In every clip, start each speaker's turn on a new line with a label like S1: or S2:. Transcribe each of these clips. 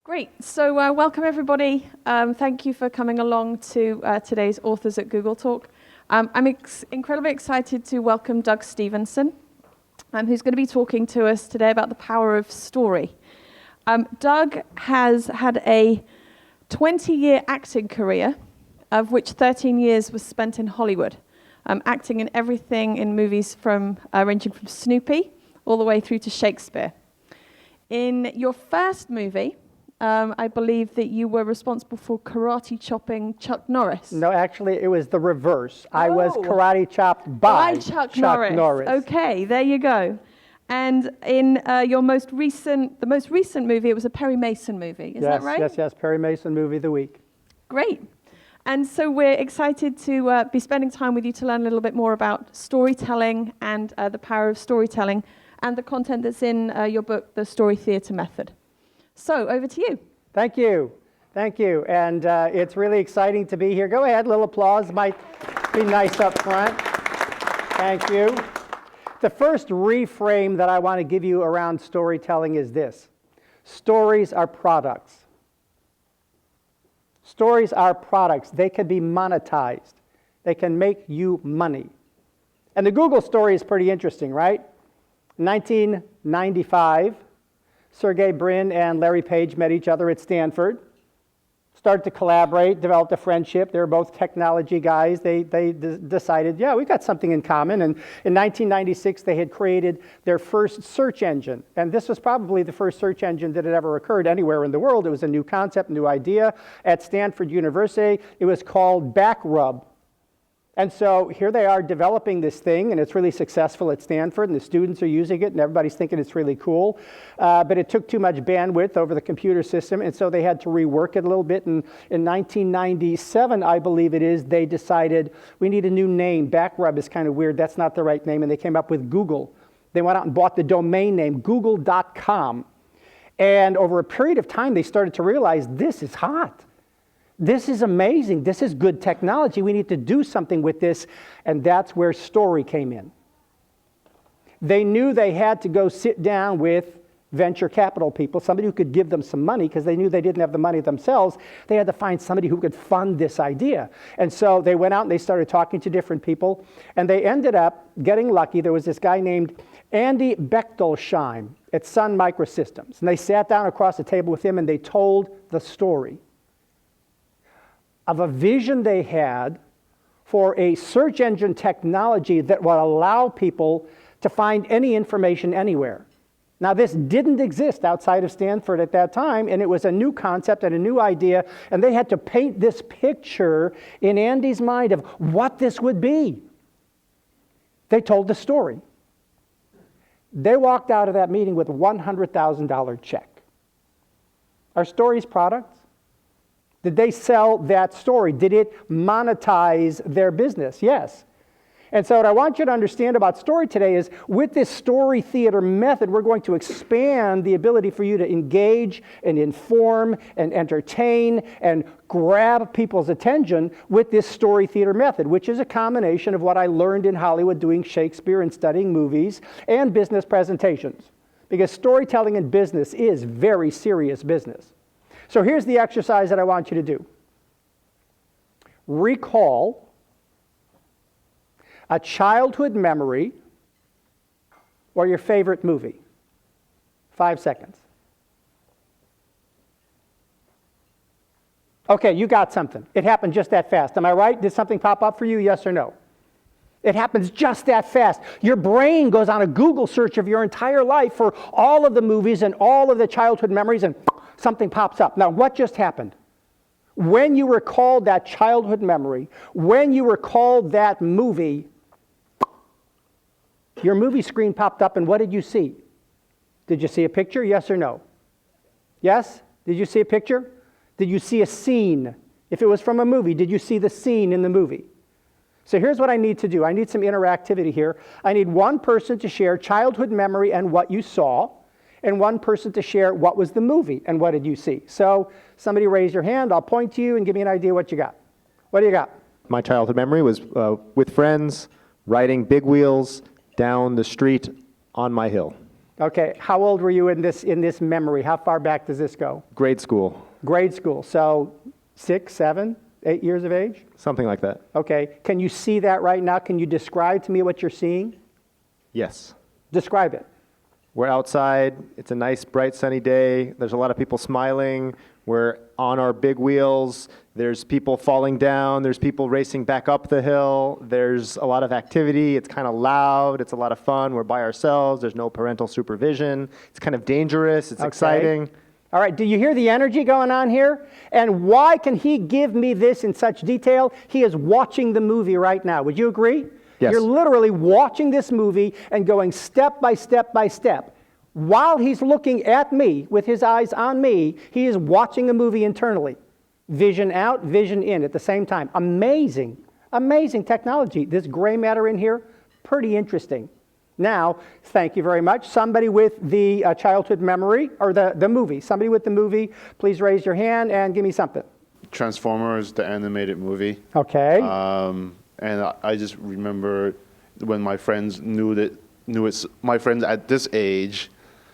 S1: Great. So welcome, everybody. Thank you for coming along to today's Authors at Google Talk. I'm incredibly excited to welcome Doug Stevenson, who's going to be talking to us today about the power of story. Doug has had a 20-year acting career, of which 13 years was spent in Hollywood, acting in everything in movies ranging from Snoopy all the way through to Shakespeare. In your first movie, I believe that you were responsible for karate chopping Chuck Norris.
S2: No, actually, it was the reverse. I was karate chopped by
S1: Chuck Norris. Okay, there you go. And in the most recent movie, it was a Perry Mason movie. Is that right?
S2: Yes. Perry Mason movie of the week.
S1: Great. And so we're excited to be spending time with you to learn a little bit more about storytelling and the power of storytelling and the content that's in your book, The Story Theater Method. So, over to you.
S2: Thank you. And it's really exciting to be here. Go ahead, a little applause might be nice up front. Thank you. The first reframe that I want to give you around storytelling is this. Stories are products. Stories are products. They can be monetized. They can make you money. And the Google story is pretty interesting, right? 1995. Sergey Brin and Larry Page met each other at Stanford, started to collaborate, developed a friendship. They were both technology guys. They decided, we've got something in common. And in 1996, they had created their first search engine. And this was probably the first search engine that had ever occurred anywhere in the world. It was a new concept, new idea. At Stanford University, it was called Backrub. And so here they are developing this thing, and it's really successful at Stanford, and the students are using it, and everybody's thinking it's really cool. But it took too much bandwidth over the computer system, and so they had to rework it a little bit. And in 1997, I believe it is, they decided we need a new name. Backrub is kind of weird. That's not the right name, and they came up with Google. They went out and bought the domain name, google.com. And over a period of time, they started to realize this is hot. This is amazing. This is good technology. We need to do something with this. And that's where story came in. They knew they had to go sit down with venture capital people, somebody who could give them some money, because they knew they didn't have the money themselves. They had to find somebody who could fund this idea. And so they went out and they started talking to different people. And they ended up getting lucky. There was this guy named Andy Bechtolsheim at Sun Microsystems. And they sat down across the table with him and they told the story of a vision they had for a search engine technology that would allow people to find any information anywhere. Now, this didn't exist outside of Stanford at that time, and it was a new concept and a new idea, and they had to paint this picture in Andy's mind of what this would be. They told the story. They walked out of that meeting with a $100,000 check. Are stories products? Did they sell that story? Did it monetize their business? Yes. And so what I want you to understand about story today is with this story theater method, we're going to expand the ability for you to engage and inform and entertain and grab people's attention with this story theater method, which is a combination of what I learned in Hollywood doing Shakespeare and studying movies and business presentations. Because storytelling in business is very serious business. So here's the exercise that I want you to do. Recall a childhood memory or your favorite movie. 5 seconds. Okay, you got something. It happened just that fast. Am I right? Did something pop up for you, yes or no? It happens just that fast. Your brain goes on a Google search of your entire life for all of the movies and all of the childhood memories, and something pops up. Now, what just happened? When you recalled that childhood memory, when you recalled that movie, your movie screen popped up, and what did you see? Did you see a picture, yes or no? Yes? Did you see a picture? Did you see a scene? If it was from a movie, did you see the scene in the movie? So here's what I need to do. I need some interactivity here. I need one person to share childhood memory and what you saw, and one person to share what was the movie and what did you see. So somebody raise your hand, I'll point to you and give me an idea what you got. What do you got?
S3: My childhood memory was with friends, riding big wheels down the street on my hill.
S2: Okay, how old were you in this memory? How far back does this go?
S3: Grade school.
S2: Grade school, so 6, 7, 8 years of age?
S3: Something like that.
S2: Okay, can you see that right now? Can you describe to me what you're seeing?
S3: Yes.
S2: Describe it.
S3: We're outside. It's a nice, bright, sunny day. There's a lot of people smiling. We're on our big wheels. There's people falling down. There's people racing back up the hill. There's a lot of activity. It's kind of loud. It's a lot of fun. We're by ourselves. There's no parental supervision. It's kind of dangerous. It's exciting.
S2: All right, do you hear the energy going on here? And why can he give me this in such detail? He is watching the movie right now. Would you agree?
S3: Yes.
S2: You're literally watching this movie and going step by step by step. While he's looking at me with his eyes on me, he is watching a movie internally. Vision out, vision in at the same time. Amazing, amazing technology. This gray matter in here, pretty interesting. Now, thank you very much. Somebody with the childhood memory, or the movie. Somebody with the movie, please raise your hand and give me something.
S4: Transformers, the animated movie.
S2: Okay.
S4: And I just remember when my friends my friends at this age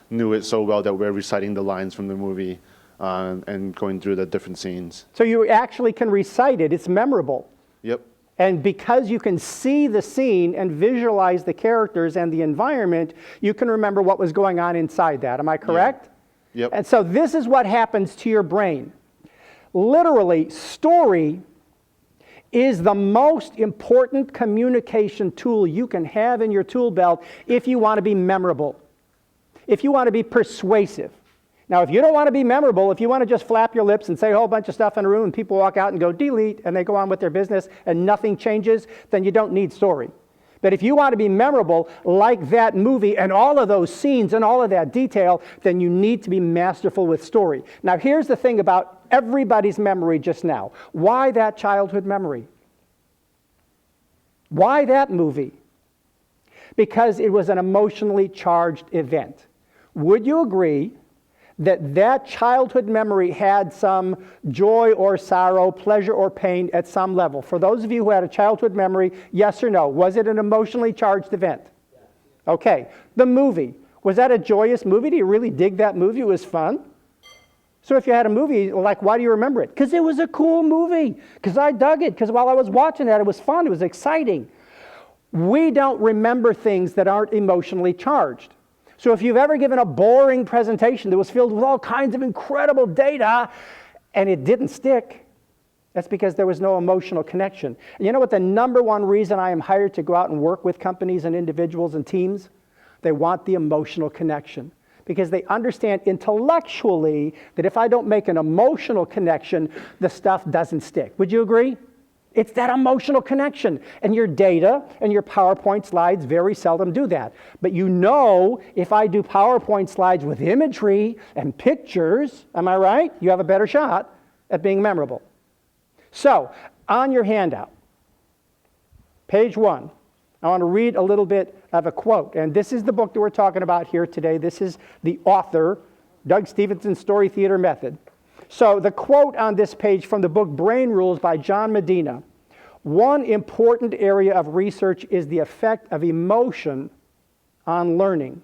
S4: knew it so well that we're reciting the lines from the movie and going through the different scenes.
S2: So you actually can recite it. It's memorable.
S4: Yep.
S2: And because you can see the scene and visualize the characters and the environment, you can remember what was going on inside that. Am I correct?
S4: Yeah. Yep.
S2: And so this is what happens to your brain. Literally, story is the most important communication tool you can have in your tool belt if you want to be memorable, if you want to be persuasive. Now, if you don't want to be memorable, if you want to just flap your lips and say a whole bunch of stuff in a room and people walk out and go delete and they go on with their business and nothing changes, then you don't need story. But if you want to be memorable like that movie and all of those scenes and all of that detail, then you need to be masterful with story. Now, here's the thing about everybody's memory just now. Why that childhood memory? Why that movie? Because it was an emotionally charged event. Would you agree that childhood memory had some joy or sorrow, pleasure or pain at some level? For those of you who had a childhood memory, yes or no? Was it an emotionally charged event? Yes. Okay. The movie. Was that a joyous movie? Do you really dig that movie? It was fun. So if you had a movie, like, why do you remember it? Because it was a cool movie. Because I dug it. Because while I was watching that, it was fun. It was exciting. We don't remember things that aren't emotionally charged. So if you've ever given a boring presentation that was filled with all kinds of incredible data and it didn't stick, that's because there was no emotional connection. And you know what the number one reason I am hired to go out and work with companies and individuals and teams? They want the emotional connection. Because they understand intellectually that if I don't make an emotional connection, the stuff doesn't stick. Would you agree? It's that emotional connection. And your data and your PowerPoint slides very seldom do that. But you know, if I do PowerPoint slides with imagery and pictures, am I right? You have a better shot at being memorable. So, on your handout, page 1, I want to read a little bit of a quote. And this is the book that we're talking about here today. This is the author, Doug Stevenson's Story Theater Method. So the quote on this page from the book Brain Rules by John Medina: one important area of research is the effect of emotion on learning.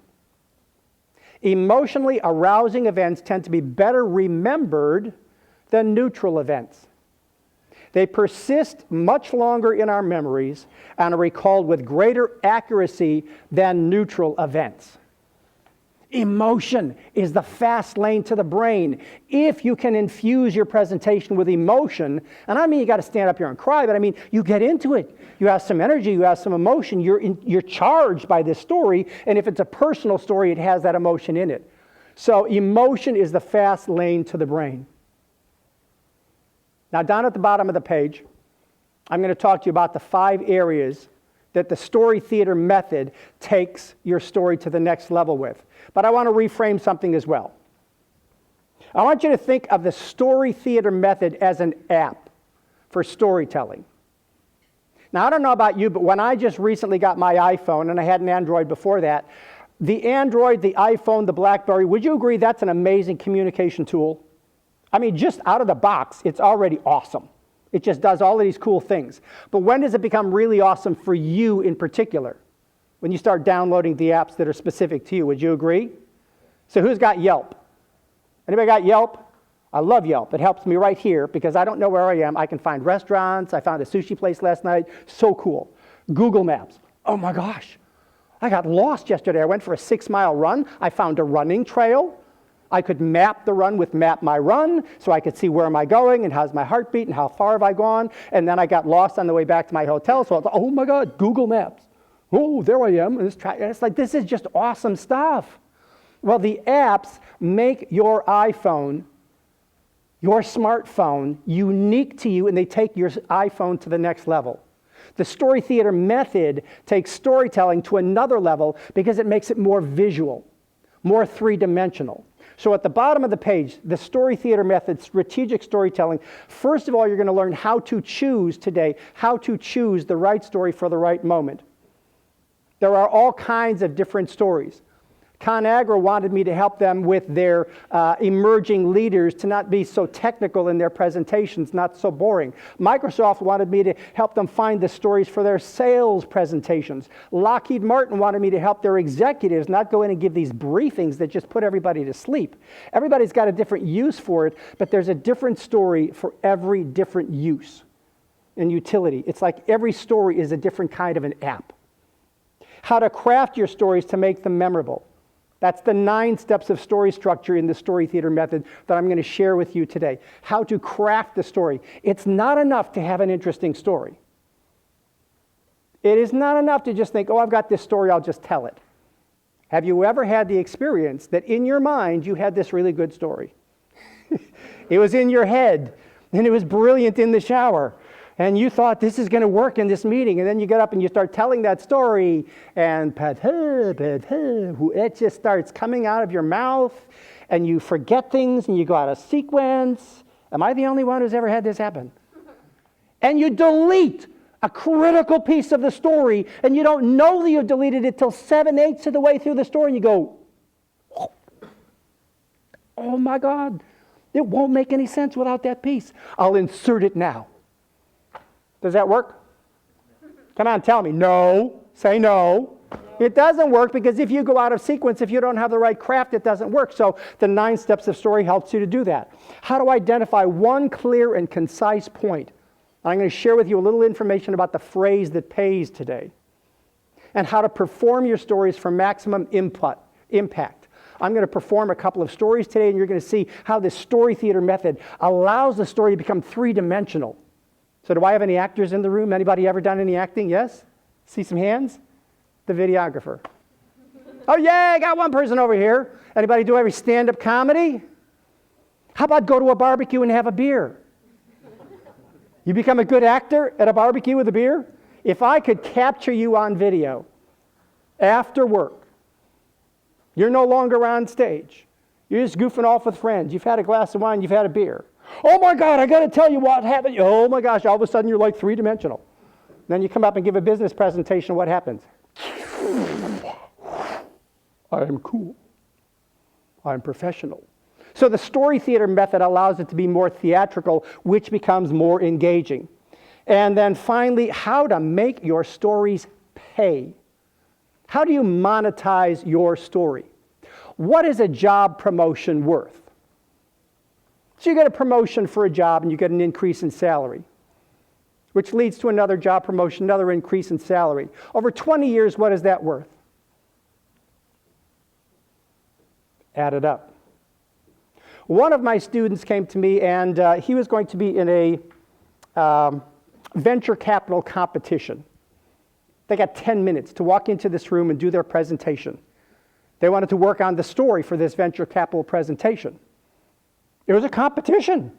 S2: Emotionally arousing events tend to be better remembered than neutral events. They persist much longer in our memories and are recalled with greater accuracy than neutral events. Emotion is the fast lane to the brain. If you can infuse your presentation with emotion, and I don't mean you got to stand up here and cry, but I mean you get into it. You have some energy, you have some emotion, you're charged by this story, and if it's a personal story, it has that emotion in it. So emotion is the fast lane to the brain. Now down at the bottom of the page, I'm going to talk to you about the 5 areas that the story theater method takes your story to the next level with. But I want to reframe something as well. I want you to think of the story theater method as an app for storytelling. Now, I don't know about you, but when I just recently got my iPhone, and I had an Android before that, the Android, the iPhone, the BlackBerry, would you agree that's an amazing communication tool? I mean, just out of the box, it's already awesome. It just does all of these cool things. But when does it become really awesome for you in particular? when you start downloading the apps that are specific to you. Would you agree? So who's got Yelp? Anybody got Yelp? I love Yelp. It helps me right here because I don't know where I am. I can find restaurants. I found a sushi place last night. So cool. Google Maps. Oh my gosh. I got lost yesterday. I went for a 6-mile run. I found a running trail. I could map the run with Map My Run, so I could see where am I going and how's my heartbeat and how far have I gone. And then I got lost on the way back to my hotel, so I thought, oh my God, Google Maps. Oh, there I am. And it's like, this is just awesome stuff. Well, the apps make your iPhone, your smartphone, unique to you, and they take your iPhone to the next level. The story theater method takes storytelling to another level because it makes it more visual, more three-dimensional. So at the bottom of the page, the story theater method, strategic storytelling, first of all, you're going to learn how to choose today, how to choose the right story for the right moment. There are all kinds of different stories. ConAgra wanted me to help them with their emerging leaders to not be so technical in their presentations, not so boring. Microsoft wanted me to help them find the stories for their sales presentations. Lockheed Martin wanted me to help their executives not go in and give these briefings that just put everybody to sleep. Everybody's got a different use for it, but there's a different story for every different use and utility. It's like every story is a different kind of an app. How to craft your stories to make them memorable. That's the 9 steps of story structure in the story theater method that I'm going to share with you today. How to craft the story. It's not enough to have an interesting story. It is not enough to just think, oh, I've got this story, I'll just tell it. Have you ever had the experience that in your mind you had this really good story? It was in your head, and it was brilliant in the shower. And you thought this is going to work in this meeting, and then you get up and you start telling that story, and it just starts coming out of your mouth, and you forget things, and you go out of sequence. Am I the only one who's ever had this happen? And you delete a critical piece of the story, and you don't know that you deleted it till 7/8 of the way through the story, and you go, oh my God, it won't make any sense without that piece. I'll insert it now. Does that work? Come on, tell me. No. Say no. It doesn't work because if you go out of sequence, if you don't have the right craft, it doesn't work. So the 9 steps of story helps you to do that. How to identify one clear and concise point. I'm going to share with you a little information about the phrase that pays today. And how to perform your stories for maximum impact. I'm going to perform a couple of stories today, and you're going to see how this story theater method allows the story to become 3-dimensional. So do I have any actors in the room? Anybody ever done any acting? Yes? See some hands? The videographer. Oh yeah, I got one person over here. Anybody do every stand-up comedy? How about go to a barbecue and have a beer? You become a good actor at a barbecue with a beer? If I could capture you on video after work, you're no longer on stage. You're just goofing off with friends. You've had a glass of wine, you've had a beer. Oh my God, I got to tell you what happened. Oh my gosh, all of a sudden you're like 3-dimensional. Then you come up and give a business presentation, what happens? I am cool. I'm professional. So the story theater method allows it to be more theatrical, which becomes more engaging. And then finally, how to make your stories pay. How do you monetize your story? What is a job promotion worth? So you get a promotion for a job and you get an increase in salary, which leads to another job promotion, another increase in salary. Over 20 years, what is that worth? Add it up. One of my students came to me, and he was going to be in a venture capital competition. They got 10 minutes to walk into this room and do their presentation. They wanted to work on the story for this venture capital presentation. It was a competition.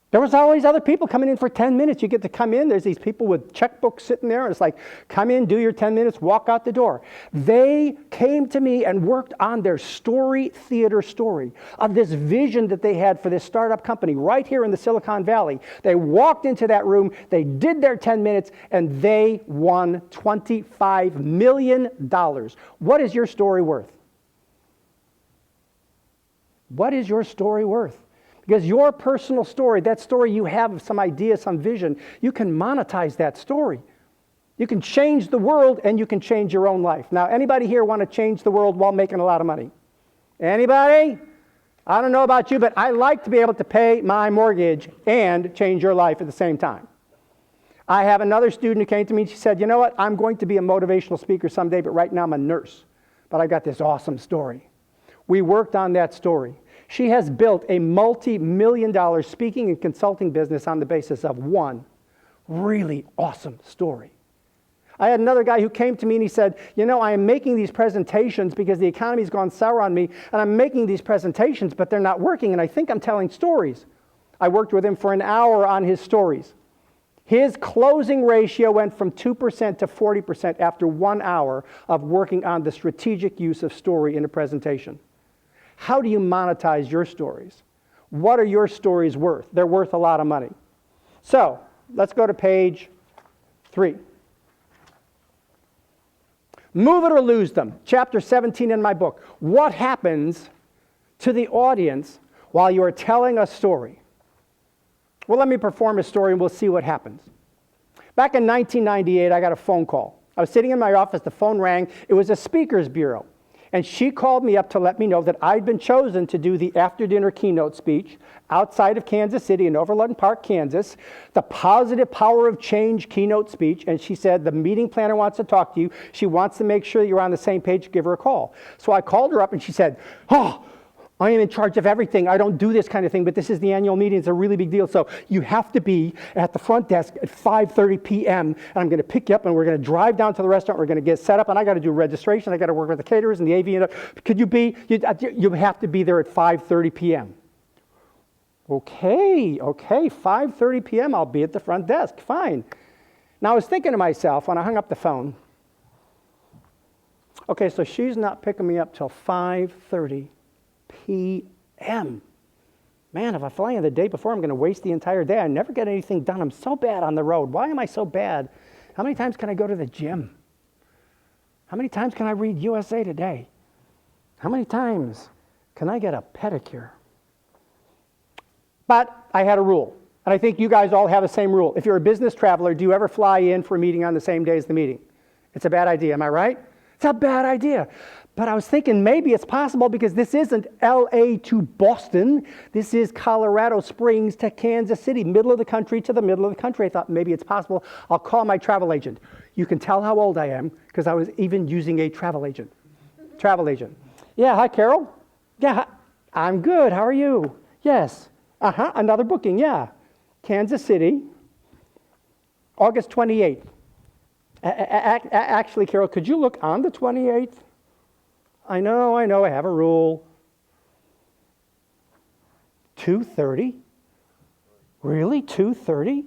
S2: There was always other people coming in for 10 minutes. You get to come in, there's these people with checkbooks sitting there, and it's like, come in, do your 10 minutes, walk out the door. They came to me and worked on their story theater story of this vision that they had for this startup company right here in the Silicon Valley. They walked into that room, they did their 10 minutes, and they won $25 million. What is your story worth? What is your story worth? Because your personal story, that story you have of some idea, some vision, you can monetize that story. You can change the world and you can change your own life. Now, anybody here want to change the world while making a lot of money? Anybody? I don't know about you, but I like to be able to pay my mortgage and change your life at the same time. I have another student who came to me and she said, you know what, I'm going to be a motivational speaker someday, but right now I'm a nurse. But I've got this awesome story. We worked on that story. She has built a multi-million-dollar speaking and consulting business on the basis of one really awesome story. I had another guy who came to me and he said, you know, I am making these presentations because the economy's gone sour on me, and I'm making these presentations, but they're not working, and I think I'm telling stories. I worked with him for an hour on his stories. His closing ratio went from 2% to 40% after 1 hour of working on the strategic use of story in a presentation. How do you monetize your stories? What are your stories worth? They're worth a lot of money. So, let's go to page 3. Move it or lose them. Chapter 17 in my book. What happens to the audience while you are telling a story? Well, let me perform a story and we'll see what happens. Back in 1998, I got a phone call. I was sitting in my office, the phone rang. It was a speakers bureau. And she called me up to let me know that I'd been chosen to do the after-dinner keynote speech outside of Kansas City in Overland Park, Kansas, the Positive Power of Change keynote speech. And she said, the meeting planner wants to talk to you. She wants to make sure that you're on the same page. Give her a call. So I called her up and she said, oh, I am in charge of everything. I don't do this kind of thing, but this is the annual meeting. It's a really big deal. So you have to be at the front desk at 5:30 p.m. And I'm going to pick you up and we're going to drive down to the restaurant. We're going to get set up and I got to do registration. I got to work with the caterers and the AV. Could you be, you have to be there at 5:30 p.m. Okay, 5:30 p.m. I'll be at the front desk. Fine. Now I was thinking to myself when I hung up the phone, okay, so she's not picking me up till 5:30 p.m. Man, if I fly in the day before, I'm going to waste the entire day. I never get anything done. I'm so bad on the road. Why am I so bad? How many times can I go to the gym? How many times can I read USA Today? How many times can I get a pedicure? But I had a rule, and I think you guys all have the same rule. If you're a business traveler, do you ever fly in for a meeting on the same day as the meeting? It's a bad idea, am I right? It's a bad idea. But I was thinking maybe it's possible because this isn't LA to Boston. This is Colorado Springs to Kansas City, middle of the country to the middle of the country. I thought maybe it's possible. I'll call my travel agent. You can tell how old I am because I was even using a travel agent. Yeah, hi, Carol. Yeah, hi. I'm good. How are you? Yes. Another booking, yeah. Kansas City, August 28th. Actually, Carol, could you look on the 28th? I know, I have a rule. 2:30? Really, 2:30?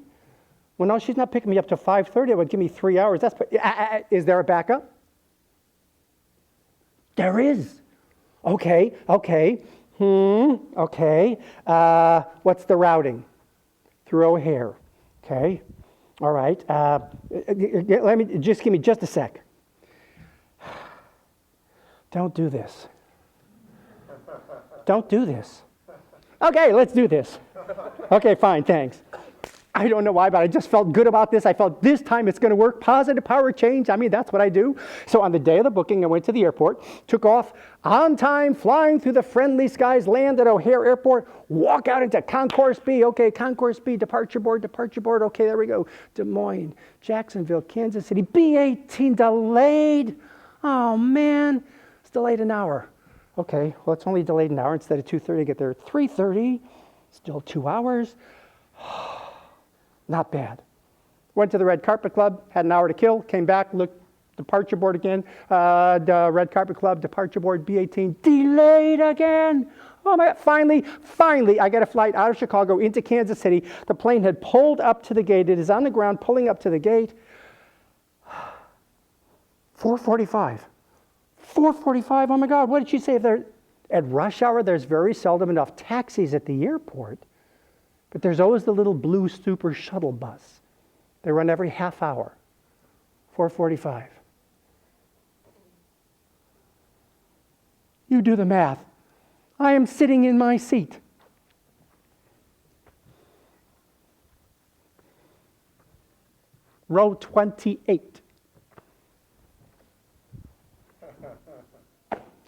S2: Well, no, she's not picking me up till 5:30. It would give me 3 hours. Is there a backup? There is. Okay. Okay. What's the routing? Through O'Hare. Okay. All right. Give me just a sec. Don't do this. Don't do this. Okay, let's do this. Okay, fine, thanks. I don't know why, but I just felt good about this. I felt this time it's going to work. Positive power change. I mean, that's what I do. So on the day of the booking, I went to the airport, took off on time, flying through the friendly skies, land at O'Hare Airport, walk out into Concourse B. Okay, Concourse B, departure board. Okay, there we go. Des Moines, Jacksonville, Kansas City. B-18 delayed. Oh, man. It's delayed an hour. Okay, well, it's only delayed an hour. Instead of 2:30, I get there at 3:30. Still 2 hours. Not bad. Went to the Red Carpet Club, had an hour to kill, came back, looked, departure board again, the Red Carpet Club, departure board, B-18, delayed again. Oh my God, finally, I get a flight out of Chicago into Kansas City. The plane had pulled up to the gate. It is on the ground, pulling up to the gate. 4:45. 4:45, oh my God, what did she say? At rush hour, there's very seldom enough taxis at the airport. But there's always the little blue super shuttle bus. They run every half hour. 4:45. You do the math. I am sitting in my seat. Row 28.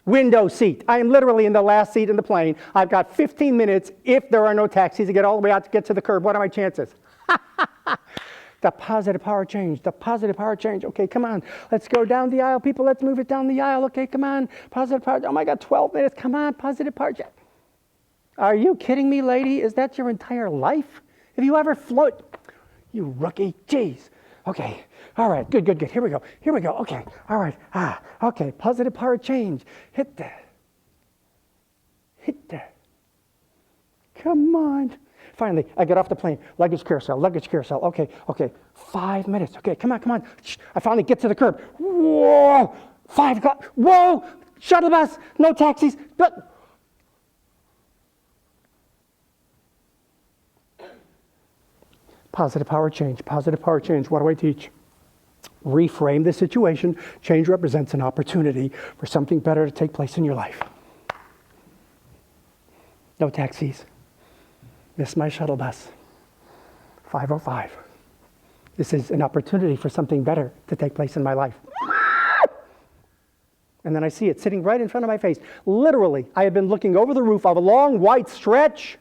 S2: Window seat. I am literally in the last seat in the plane. I've got 15 minutes if there are no taxis to get all the way out to get to the curb. What are my chances? The positive power change. The positive power change. Okay, come on. Let's go down the aisle. People, let's move it down the aisle. Okay, come on. Positive power. Oh my God, 12 minutes. Come on, positive power change. Are you kidding me, lady? Is that your entire life? Have you ever float? You rookie. Jeez. Okay. All right. Good. Here we go. Okay. All right. Okay. Positive power change. Hit that. Come on. Finally, I get off the plane. Luggage carousel. Okay. 5 minutes. Okay. Come on. Shh. I finally get to the curb. Whoa. 5 o'clock. Whoa. Shuttle bus. No taxis. But positive power change. What do I teach? Reframe the situation. Change represents an opportunity for something better to take place in your life. No taxis. Miss my shuttle bus. 5:05. This is an opportunity for something better to take place in my life. And then I see it sitting right in front of my face. Literally, I have been looking over the roof of a long white stretch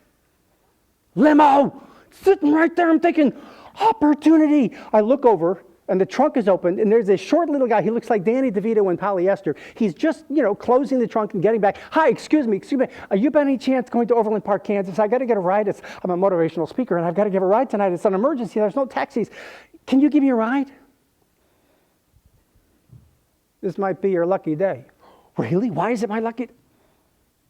S2: limo. Sitting right there, I'm thinking, opportunity. I look over, and the trunk is open, and there's this short little guy. He looks like Danny DeVito in Polyester. He's just, closing the trunk and getting back. Hi, excuse me. Are you by any chance going to Overland Park, Kansas? I got to get a ride. I'm a motivational speaker, and I've got to give a ride tonight. It's an emergency. There's no taxis. Can you give me a ride? This might be your lucky day. Really? Why is it my lucky?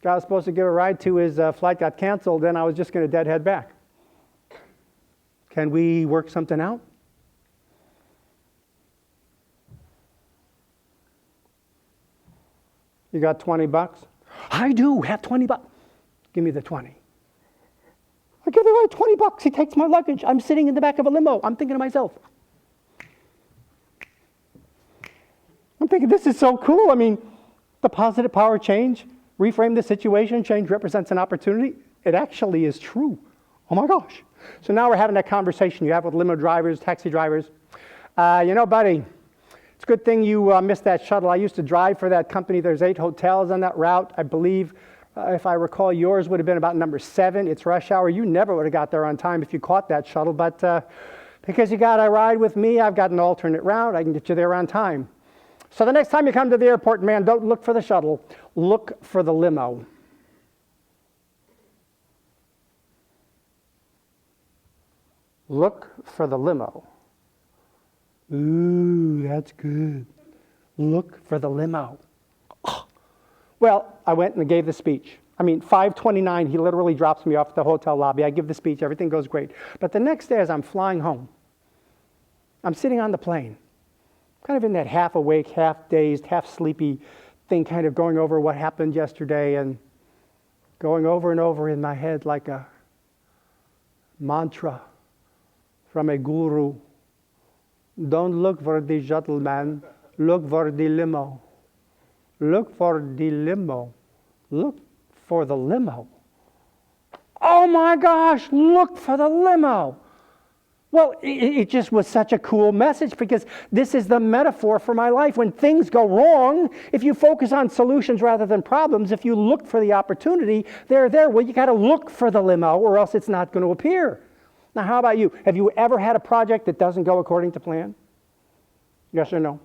S2: I was supposed to give a ride to his flight got canceled, then I was just going to deadhead back. Can we work something out? You got $20? I do have $20. Give me the 20. I give the guy $20. He takes my luggage. I'm sitting in the back of a limo. I'm thinking to myself, this is so cool. I mean, the positive power change, reframe the situation, change represents an opportunity. It actually is true. Oh my gosh. So now we're having that conversation you have with limo drivers, taxi drivers. Buddy, it's a good thing you missed that shuttle. I used to drive for that company. There's 8 hotels on that route. I believe, if I recall, yours would have been about number 7. It's rush hour. You never would have got there on time if you caught that shuttle. But because you got a ride with me, I've got an alternate route. I can get you there on time. So the next time you come to the airport, man, don't look for the shuttle. Look for the limo. Look for the limo. Ooh, that's good. Look for the limo. Oh. Well, I went and gave the speech. 5:29, he literally drops me off at the hotel lobby. I give the speech, everything goes great. But the next day as I'm flying home, I'm sitting on the plane, kind of in that half awake, half dazed, half sleepy thing, kind of going over what happened yesterday and going over and over in my head like a mantra from a guru. Don't look for the shuttle, man. Look for the limo. Look for the limo. Look for the limo. Oh my gosh, look for the limo. Well, it just was such a cool message because this is the metaphor for my life. When things go wrong, if you focus on solutions rather than problems, if you look for the opportunity, they're there. Well, you got to look for the limo or else it's not going to appear. Now, how about you? Have you ever had a project that doesn't go according to plan? Yes or no?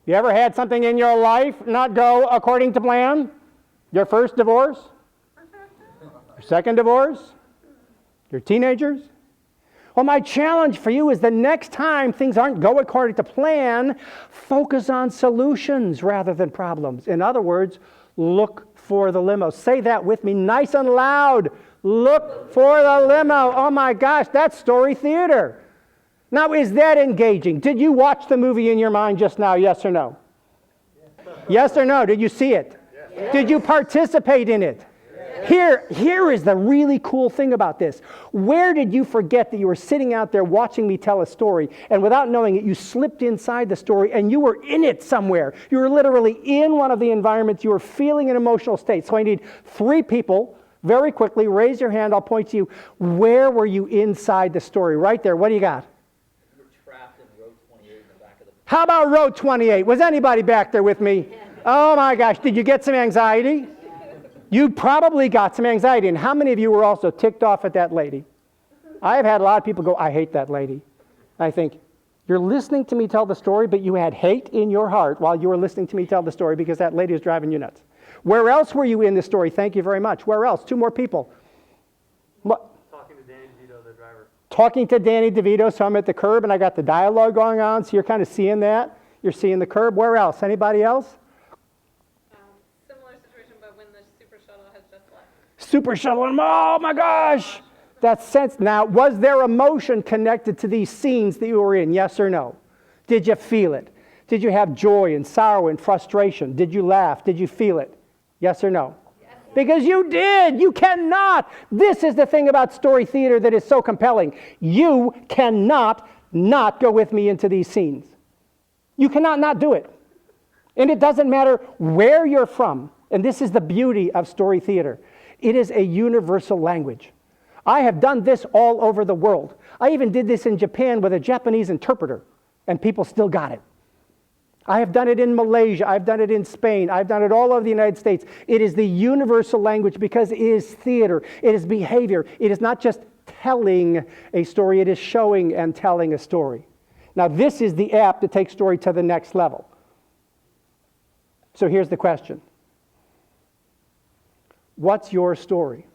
S2: You ever had something in your life not go according to plan? Your first divorce? Your second divorce? Your teenagers? Well, my challenge for you is the next time things aren't go according to plan, focus on solutions rather than problems. In other words, look for the limo. Say that with me nice and loud. Look for the limo. Oh my gosh, that's story theater. Now, is that engaging? Did you watch the movie in your mind just now, yes or no? Yes or no? Did you see it? Yes. Did you participate in it? Yes. Here is the really cool thing about this. Where did you forget that you were sitting out there watching me tell a story, and without knowing it, you slipped inside the story, and you were in it somewhere. You were literally in one of the environments. You were feeling an emotional state. So I need 3 people. Very quickly, raise your hand. I'll point to you. Where were you inside the story? Right there. What do you got?
S5: You were trapped in row 28 in the back of the...
S2: How about row 28? Was anybody back there with me? Oh my gosh, did you get some anxiety? You probably got some anxiety. And how many of you were also ticked off at that lady? I have had a lot of people go, I hate that lady. I think, you're listening to me tell the story, but you had hate in your heart while you were listening to me tell the story because that lady was driving you nuts. Where else were you in the story? Thank you very much. Where else? Two more people. What?
S5: Talking to Danny DeVito, the driver.
S2: Talking to Danny DeVito, so I'm at the curb and I got the dialogue going on, so you're kind of seeing that. You're seeing the curb. Where else? Anybody else?
S6: Similar situation, but when the super shuttle has just left.
S2: Super shuttle, oh my gosh! That sense. Now, was there emotion connected to these scenes that you were in? Yes or no? Did you feel it? Did you have joy and sorrow and frustration? Did you laugh? Did you feel it? Yes or no? Yes. Because you did. You cannot. This is the thing about story theater that is so compelling. You cannot not go with me into these scenes. You cannot not do it. And it doesn't matter where you're from. And this is the beauty of story theater. It is a universal language. I have done this all over the world. I even did this in Japan with a Japanese interpreter, and people still got it. I have done it in Malaysia. I've done it in Spain. I've done it all over the United States. It is the universal language because it is theater. It is behavior. It is not just telling a story. It is showing and telling a story. Now, this is the app to take story to the next level. So here's the question. What's your story?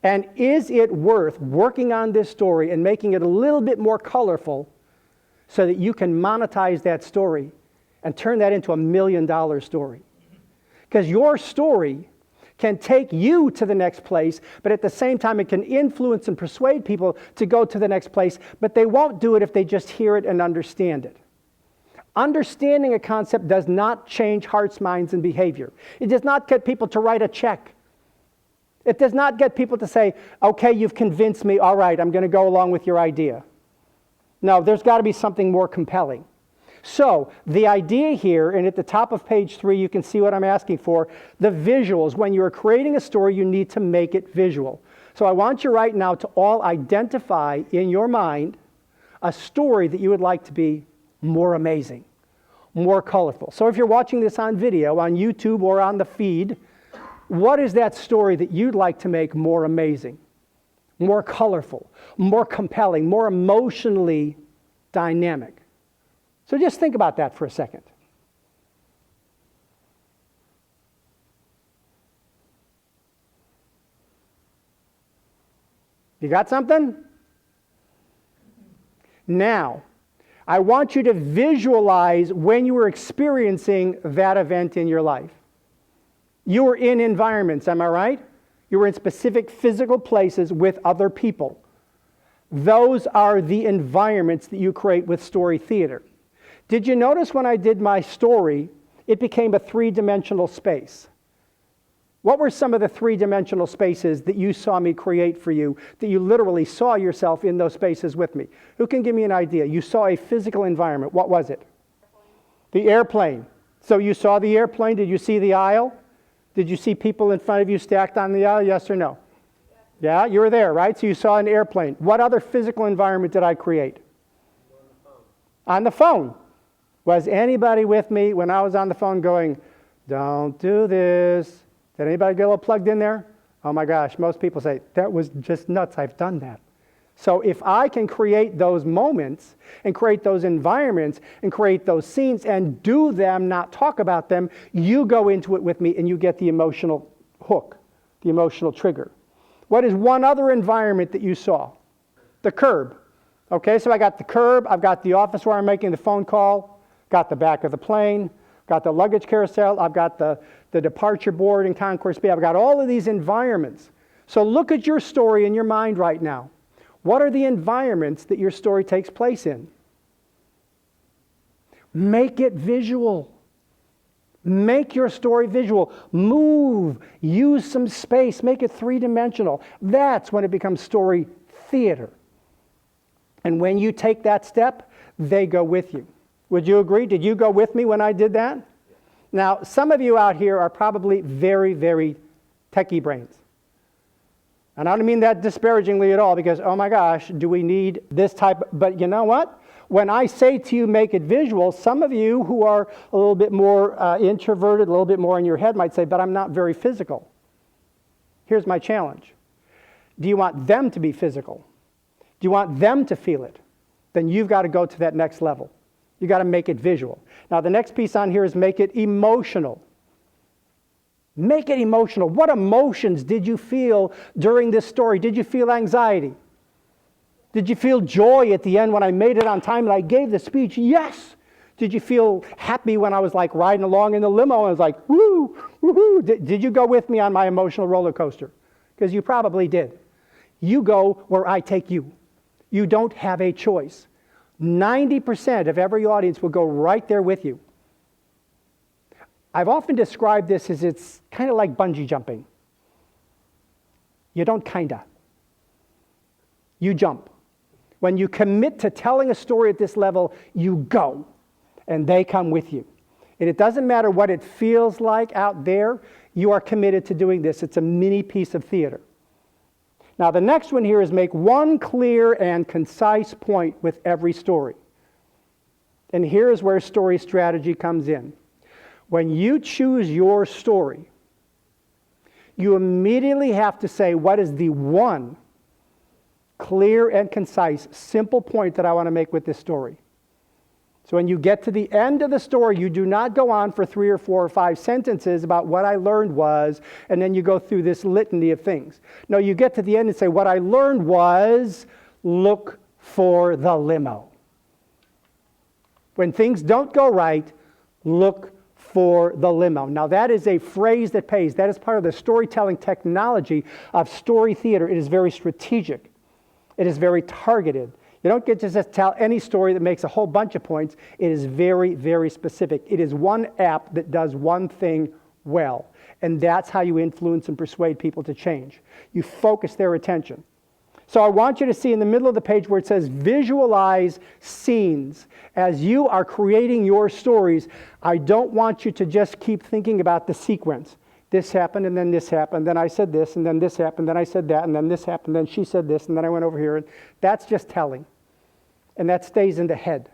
S2: And is it worth working on this story and making it a little bit more colorful so that you can monetize that story and turn that into $1 million story? Because your story can take you to the next place, but at the same time it can influence and persuade people to go to the next place, but they won't do it if they just hear it and understand it. Understanding a concept does not change hearts, minds, and behavior. It does not get people to write a check. It does not get people to say, okay, you've convinced me, all right, I'm going to go along with your idea. No, there's got to be something more compelling. So, the idea here, and at the top of page 3, you can see what I'm asking for, the visuals. When you're creating a story, you need to make it visual. So I want you right now to all identify in your mind a story that you would like to be more amazing, more colorful. So if you're watching this on video, on YouTube or on the feed, what is that story that you'd like to make more amazing, more colorful, more compelling, more emotionally dynamic? So just think about that for a second. You got something? Now, I want you to visualize when you were experiencing that event in your life. You were in environments, am I right? You were in specific physical places with other people. Those are the environments that you create with story theater. Did you notice when I did my story, it became a three-dimensional space? What were some of the three-dimensional spaces that you saw me create for you, that you literally saw yourself in those spaces with me? Who can give me an idea? You saw a physical environment. What was it? The airplane. So you saw the airplane. Did you see the aisle? Did you see people in front of you stacked on the aisle? Yes or no? Yeah, you were there, right? So you saw an airplane. What other physical environment did I create? On the phone. Was anybody with me when I was on the phone going, don't do this? Did anybody get a little plugged in there? Oh my gosh, most people say, that was just nuts, I've done that. So if I can create those moments and create those environments and create those scenes and do them, not talk about them, you go into it with me and you get the emotional hook, the emotional trigger. What is one other environment that you saw? The curb. Okay, so I got the curb, I've got the office where I'm making the phone call, got the back of the plane, got the luggage carousel, I've got the departure board and concourse B. I've got all of these environments. So look at your story in your mind right now. What are the environments that your story takes place in? Make it visual. Make your story visual. Move. Use some space. Make it three-dimensional. That's when it becomes story theater. And when you take that step, they go with you. Would you agree? Did you go with me when I did that? Now, some of you out here are probably very, very techie brains. And I don't mean that disparagingly at all because, oh my gosh, do we need this type? But you know what? When I say to you, make it visual, some of you who are a little bit more introverted, a little bit more in your head might say, but I'm not very physical. Here's my challenge. Do you want them to be physical? Do you want them to feel it? Then you've got to go to that next level. You've got to make it visual. Now, the next piece on here is make it emotional. Make it emotional. What emotions did you feel during this story? Did you feel anxiety? Did you feel joy at the end when I made it on time and I gave the speech? Yes. Did you feel happy when I was like riding along in the limo and I was like, woo, woo-hoo? Did you go with me on my emotional roller coaster? Because you probably did. You go where I take you. You don't have a choice. 90% of every audience will go right there with you. I've often described this as it's kind of like bungee jumping. You don't kinda. You jump. When you commit to telling a story at this level, you go, and they come with you. And it doesn't matter what it feels like out there, you are committed to doing this. It's a mini piece of theater. Now, the next one here is make one clear and concise point with every story. And here's where story strategy comes in. When you choose your story, you immediately have to say, what is the one clear and concise, simple point that I want to make with this story? So when you get to the end of the story, you do not go on for 3 or 4 or 5 sentences about what I learned was, and then you go through this litany of things. No, you get to the end and say, what I learned was, look for the limo. When things don't go right, look for the limo. Now that is a phrase that pays. That is part of the storytelling technology of story theater. It is very strategic. It is very targeted. You don't get to just tell any story that makes a whole bunch of points. It is very, very specific. It is one app that does one thing well. And that's how you influence and persuade people to change. You focus their attention. So I want you to see in the middle of the page where it says visualize scenes. As you are creating your stories, I don't want you to just keep thinking about the sequence. This happened, and then this happened, then I said this, and then this happened, then I said that, and then this happened, then she said this, and then I went over here. And that's just telling. And that stays in the head.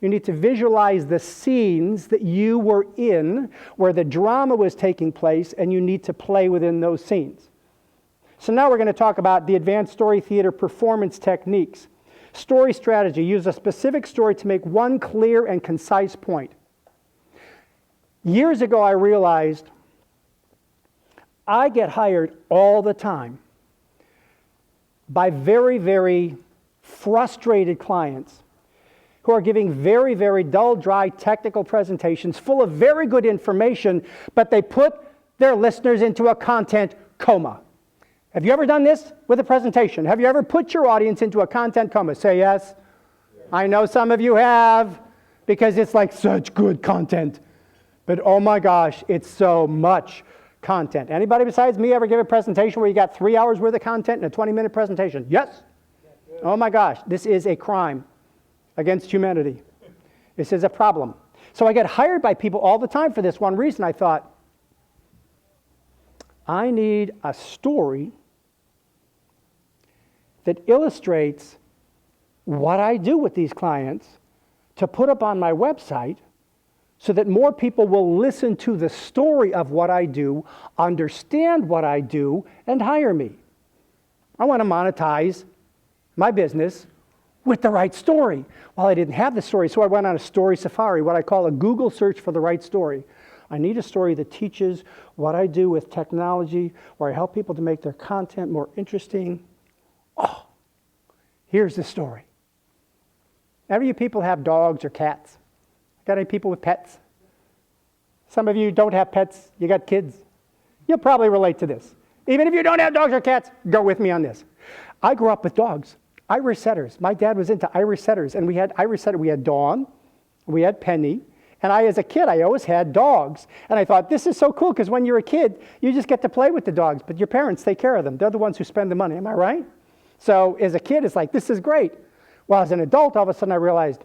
S2: You need to visualize the scenes that you were in, where the drama was taking place, and you need to play within those scenes. So now we're going to talk about the advanced story theater performance techniques. Story strategy. Use a specific story to make one clear and concise point. Years ago, I realized I get hired all the time by very, very frustrated clients who are giving very, very dull, dry technical presentations full of very good information, but they put their listeners into a content coma. Have you ever done this with a presentation? Have you ever put your audience into a content coma? Say yes. I know some of you have, because it's like such good content. But oh my gosh, it's so much content. Anybody besides me ever give a presentation where you got 3 hours worth of content in a 20-minute presentation? Yes? Oh my gosh, this is a crime against humanity. This is a problem. So I get hired by people all the time for this one reason. I thought, I need a story that illustrates what I do with these clients to put up on my website so that more people will listen to the story of what I do, understand what I do, and hire me. I want to monetize my business with the right story. Well, I didn't have the story, so I went on a story safari, what I call a Google search for the right story. I need a story that teaches what I do with technology, where I help people to make their content more interesting. Oh, here's the story. Any of you people have dogs or cats? Got any people with pets? Some of you don't have pets, you got kids. You'll probably relate to this. Even if you don't have dogs or cats, go with me on this. I grew up with dogs, Irish setters. My dad was into Irish setters, and we had Irish setter. We had Dawn, we had Penny, and as a kid, I always had dogs. And I thought, this is so cool, because when you're a kid, you just get to play with the dogs, but your parents take care of them. They're the ones who spend the money, am I right? So as a kid, it's like, this is great. Well, as an adult, all of a sudden I realized,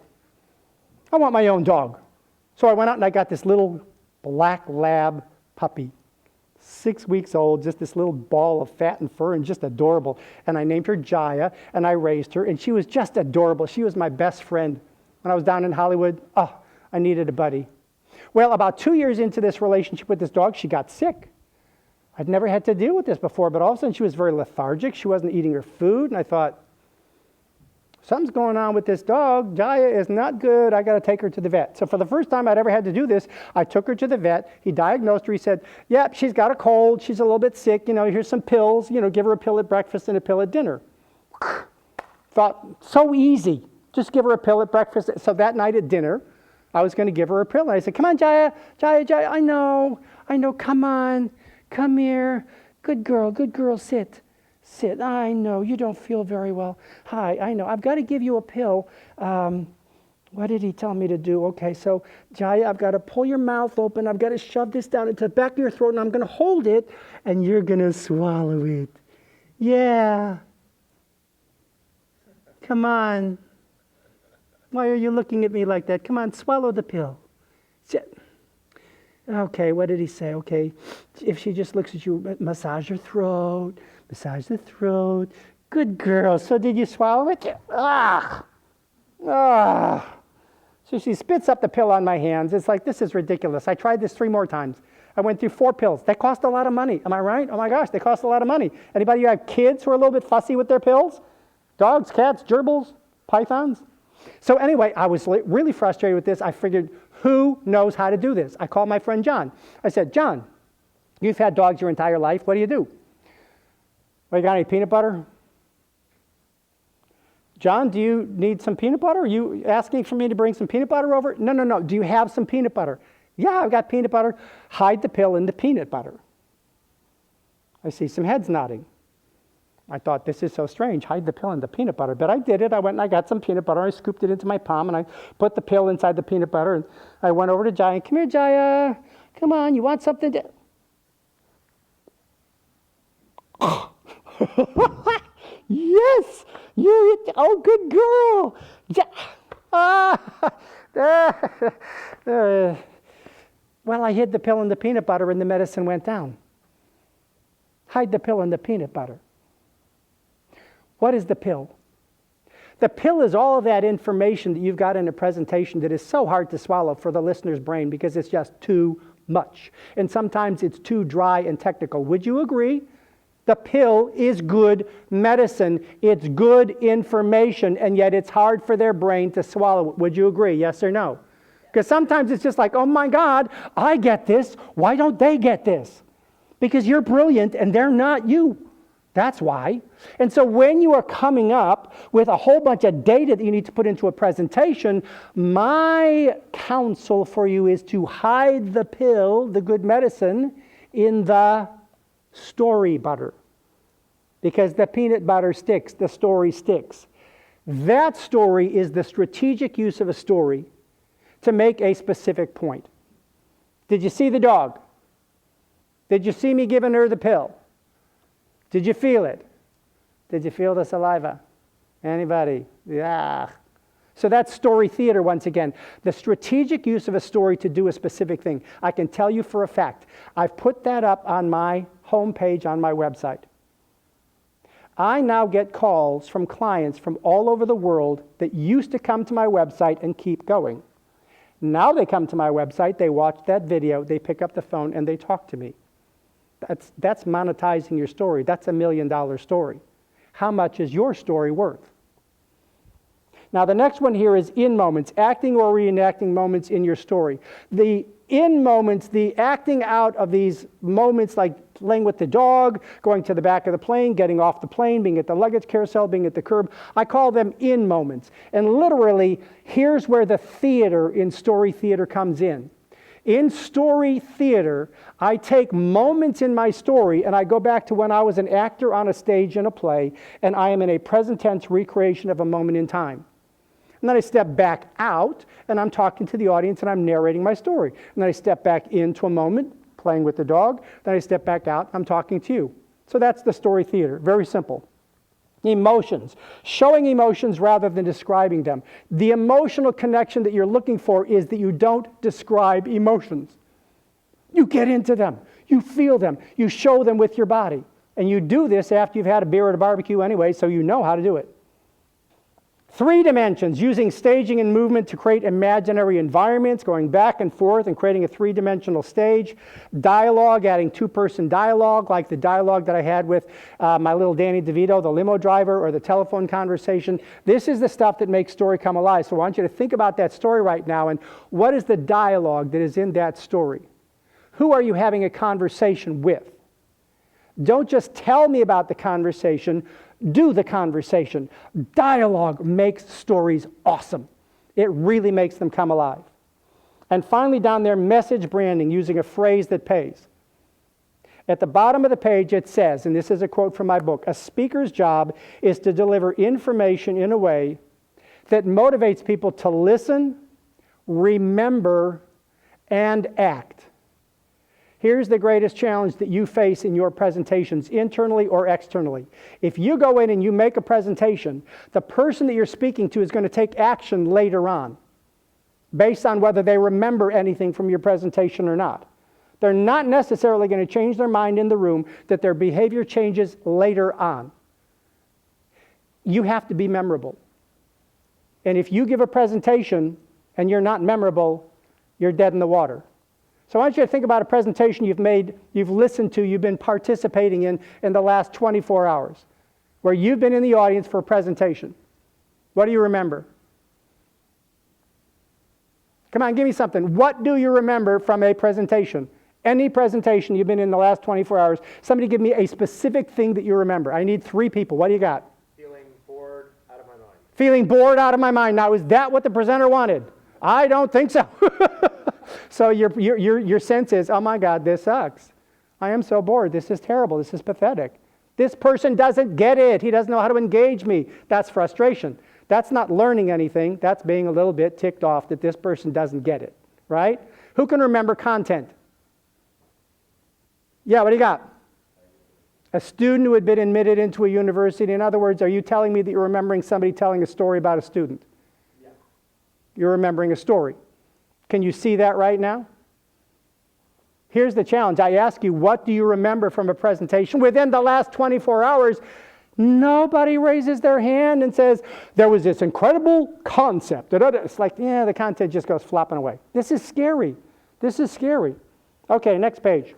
S2: I want my own dog. So I went out and I got this little black lab puppy, 6 weeks old, just this little ball of fat and fur and just adorable. And I named her Jaya, and I raised her, and she was just adorable. She was my best friend. When I was down in Hollywood, I needed a buddy. Well, about 2 years into this relationship with this dog, she got sick. I'd never had to deal with this before, but all of a sudden she was very lethargic. She wasn't eating her food, and I thought, something's going on with this dog. Jaya is not good. I got to take her to the vet. So for the first time I'd ever had to do this, I took her to the vet. He diagnosed her. He said, yep, she's got a cold. She's a little bit sick. Here's some pills. Give her a pill at breakfast and a pill at dinner. Thought, so easy. Just give her a pill at breakfast. So that night at dinner, I was going to give her a pill. And I said, come on, Jaya, I know, come on, come here. Good girl, sit. I know, you don't feel very well. Hi, I know, I've got to give you a pill. What did he tell me to do? Okay, so Jaya, I've got to pull your mouth open. I've got to shove this down into the back of your throat, and I'm going to hold it, and you're going to swallow it. Yeah. Come on. Why are you looking at me like that? Come on, swallow the pill. Okay, what did he say? Okay, if she just looks at you, massage her throat. Massage the throat. Good girl. So did you swallow it? So she spits up the pill on my hands. It's like, this is ridiculous. I tried this 3 more times. I went through 4 pills. They cost a lot of money. Am I right? Oh my gosh, they cost a lot of money. Anybody who have kids who are a little bit fussy with their pills? Dogs, cats, gerbils, pythons? So anyway, I was really frustrated with this. I figured, who knows how to do this? I called my friend John. I said, John, you've had dogs your entire life. What do you do? Well, you got any peanut butter? John, do you need some peanut butter? Are you asking for me to bring some peanut butter over? No. Do you have some peanut butter? Yeah, I've got peanut butter. Hide the pill in the peanut butter. I see some heads nodding. I thought, this is so strange. Hide the pill in the peanut butter. But I did it. I went and I got some peanut butter. I scooped it into my palm, and I put the pill inside the peanut butter. And I went over to Jaya. Come here, Jaya. Come on, you want something to... Yes, good girl. Well, I hid the pill in the peanut butter and the medicine went down. Hide the pill in the peanut butter. What is the pill? The pill is all of that information that you've got in a presentation that is so hard to swallow for the listener's brain because it's just too much. And sometimes it's too dry and technical. Would you agree? The pill is good medicine. It's good information, and yet it's hard for their brain to swallow it. Would you agree? Yes or no? Because sometimes it's just like, oh my God, I get this. Why don't they get this? Because you're brilliant and they're not you. That's why. And so when you are coming up with a whole bunch of data that you need to put into a presentation, my counsel for you is to hide the pill, the good medicine, in the story butter. Because the peanut butter sticks, the story sticks. That story is the strategic use of a story to make a specific point. Did you see the dog? Did you see me giving her the pill? Did you feel it? Did you feel the saliva? Anybody? Yeah. So that's story theater once again. The strategic use of a story to do a specific thing. I can tell you for a fact, I've put that up on my homepage on my website. I now get calls from clients from all over the world that used to come to my website and keep going. Now they come to my website, they watch that video, they pick up the phone, and they talk to me. That's monetizing your story. That's $1 million story. How much is your story worth? Now the next one here is in moments, acting or reenacting moments in your story. The in moments, the acting out of these moments like playing with the dog, going to the back of the plane, getting off the plane, being at the luggage carousel, being at the curb, I call them in moments. And literally, here's where the theater in story theater comes in. In story theater, I take moments in my story and I go back to when I was an actor on a stage in a play, and I am in a present tense recreation of a moment in time. And then I step back out and I'm talking to the audience and I'm narrating my story. And then I step back into a moment, playing with the dog. Then I step back out, I'm talking to you. So that's the story theater, very simple. Emotions, showing emotions rather than describing them. The emotional connection that you're looking for is that you don't describe emotions. You get into them. You feel them. You show them with your body. And you do this after you've had a beer at a barbecue anyway, so you know how to do it. 3 dimensions, using staging and movement to create imaginary environments, going back and forth and creating a 3-dimensional stage. Dialogue, adding 2-person dialogue, like the dialogue that I had with my little Danny DeVito, the limo driver, or the telephone conversation. This is the stuff that makes story come alive. So I want you to think about that story right now, and what is the dialogue that is in that story? Who are you having a conversation with? Don't just tell me about the conversation, do the conversation. Dialogue makes stories awesome. It really makes them come alive. And finally down there, message branding, using a phrase that pays. At the bottom of the page it says, and this is a quote from my book, a speaker's job is to deliver information in a way that motivates people to listen, remember, and act. Here's the greatest challenge that you face in your presentations, internally or externally. If you go in and you make a presentation, the person that you're speaking to is going to take action later on, based on whether they remember anything from your presentation or not. They're not necessarily going to change their mind in the room, that their behavior changes later on. You have to be memorable. And if you give a presentation and you're not memorable, you're dead in the water. So I want you to think about a presentation you've made, you've listened to, you've been participating in the last 24 hours, where you've been in the audience for a presentation. What do you remember? Come on, give me something. What do you remember from a presentation? Any presentation you've been in the last 24 hours, somebody give me a specific thing that you remember. I need 3 people. What do you got?
S5: Feeling bored out of my mind.
S2: Feeling bored out of my mind. Now, is that what the presenter wanted? I don't think so. So your sense is, oh my God, this sucks. I am so bored. This is terrible. This is pathetic. This person doesn't get it. He doesn't know how to engage me. That's frustration. That's not learning anything. That's being a little bit ticked off that this person doesn't get it, right? Who can remember content? Yeah, what do you got? A student who had been admitted into a university. In other words, are you telling me that you're remembering somebody telling a story about a student? Yeah. You're remembering a story. Can you see that right now? Here's the challenge. I ask you, what do you remember from a presentation? Within the last 24 hours, nobody raises their hand and says, there was this incredible concept. It's like, yeah, the content just goes flopping away. This is scary. This is scary. Okay, next page.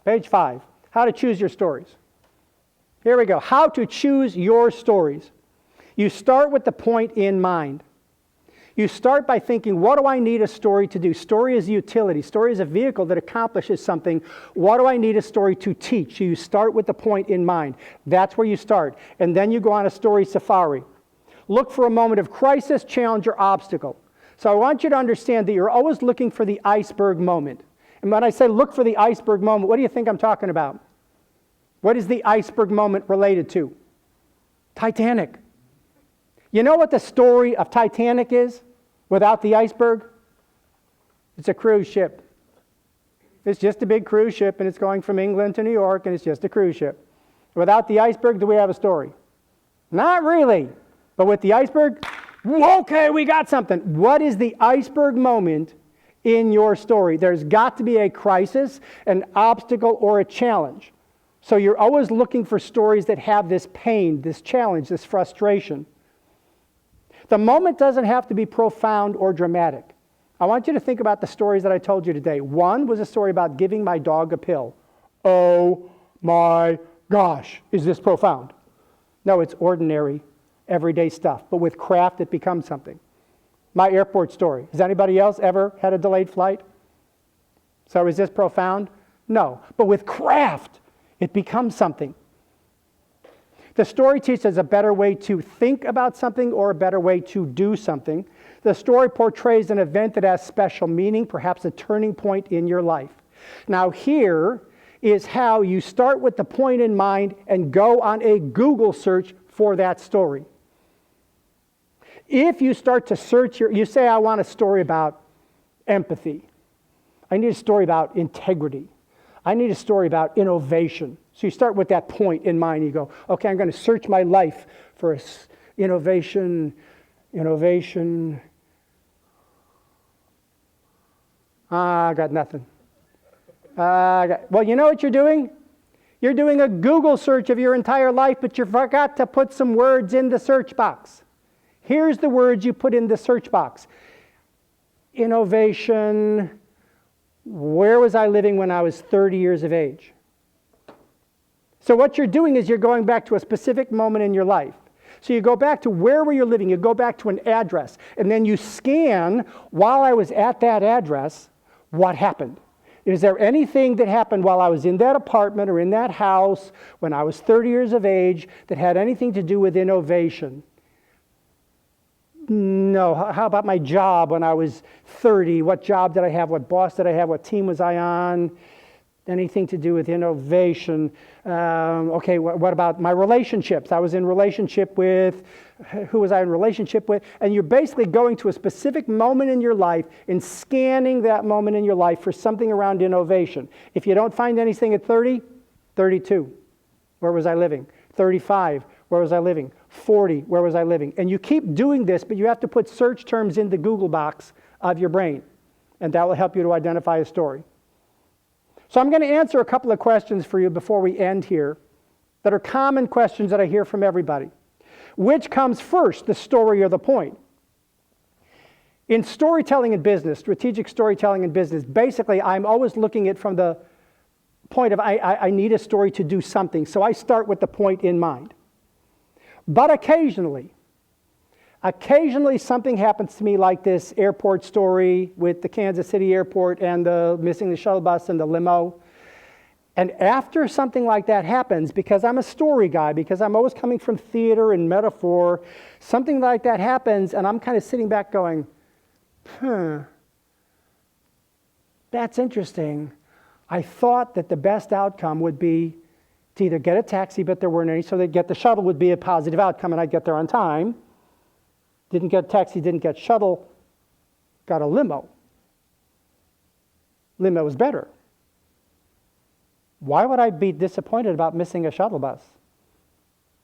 S2: Page 5. How to choose your stories. Here we go. How to choose your stories. You start with the point in mind. You start by thinking, what do I need a story to do? Story is utility. Story is a vehicle that accomplishes something. What do I need a story to teach? So you start with the point in mind. That's where you start. And then you go on a story safari. Look for a moment of crisis, challenge, or obstacle. So I want you to understand that you're always looking for the iceberg moment. And when I say look for the iceberg moment, what do you think I'm talking about? What is the iceberg moment related to? Titanic. You know what the story of Titanic is without the iceberg? It's a cruise ship. It's just a big cruise ship, and it's going from England to New York, and it's just a cruise ship. Without the iceberg, do we have a story? Not really. But with the iceberg, okay, we got something. What is the iceberg moment in your story? There's got to be a crisis, an obstacle, or a challenge. So you're always looking for stories that have this pain, this challenge, this frustration. The moment doesn't have to be profound or dramatic. I want you to think about the stories that I told you today. One was a story about giving my dog a pill. Oh my gosh, is this profound? No, it's ordinary, everyday stuff. But with craft, it becomes something. My airport story. Has anybody else ever had a delayed flight? So is this profound? No. But with craft, it becomes something. The story teaches a better way to think about something or a better way to do something. The story portrays an event that has special meaning, perhaps a turning point in your life. Now here is how you start with the point in mind and go on a Google search for that story. If you start to search, you say, I want a story about empathy. I need a story about integrity. I need a story about innovation. So you start with that point in mind. You go, okay, I'm going to search my life for innovation. I got nothing. Well, you know what you're doing? You're doing a Google search of your entire life, but you forgot to put some words in the search box. Here's the words you put in the search box. Innovation. Where was I living when I was 30 years of age? So what you're doing is you're going back to a specific moment in your life. So you go back to where were you living? You go back to an address. And then you scan, while I was at that address, what happened? Is there anything that happened while I was in that apartment or in that house when I was 30 years of age that had anything to do with innovation? No. How about my job when I was 30? What job did I have? What boss did I have? What team was I on? Anything to do with innovation? Okay, what about my relationships? I was in relationship with, who was I in relationship with? And you're basically going to a specific moment in your life and scanning that moment in your life for something around innovation. If you don't find anything at 30, 32, where was I living? 35, where was I living? 40, where was I living? And you keep doing this, but you have to put search terms in the Google box of your brain, and that will help you to identify a story. So I'm going to answer a couple of questions for you before we end here that are common questions that I hear from everybody. Which comes first, the story or the point? In storytelling in business, strategic storytelling in business, basically I'm always looking at from the point of I need a story to do something. So I start with the point in mind. But occasionally something happens to me like this airport story with the Kansas City airport and the missing the shuttle bus and the limo. And after something like that happens, because I'm a story guy, because I'm always coming from theater and metaphor, something like that happens and I'm kind of sitting back going, that's interesting. I thought that the best outcome would be to either get a taxi, but there weren't any, so they'd get the shuttle would be a positive outcome and I'd get there on time. Didn't get a taxi, didn't get shuttle, got a limo. Limo was better. Why would I be disappointed about missing a shuttle bus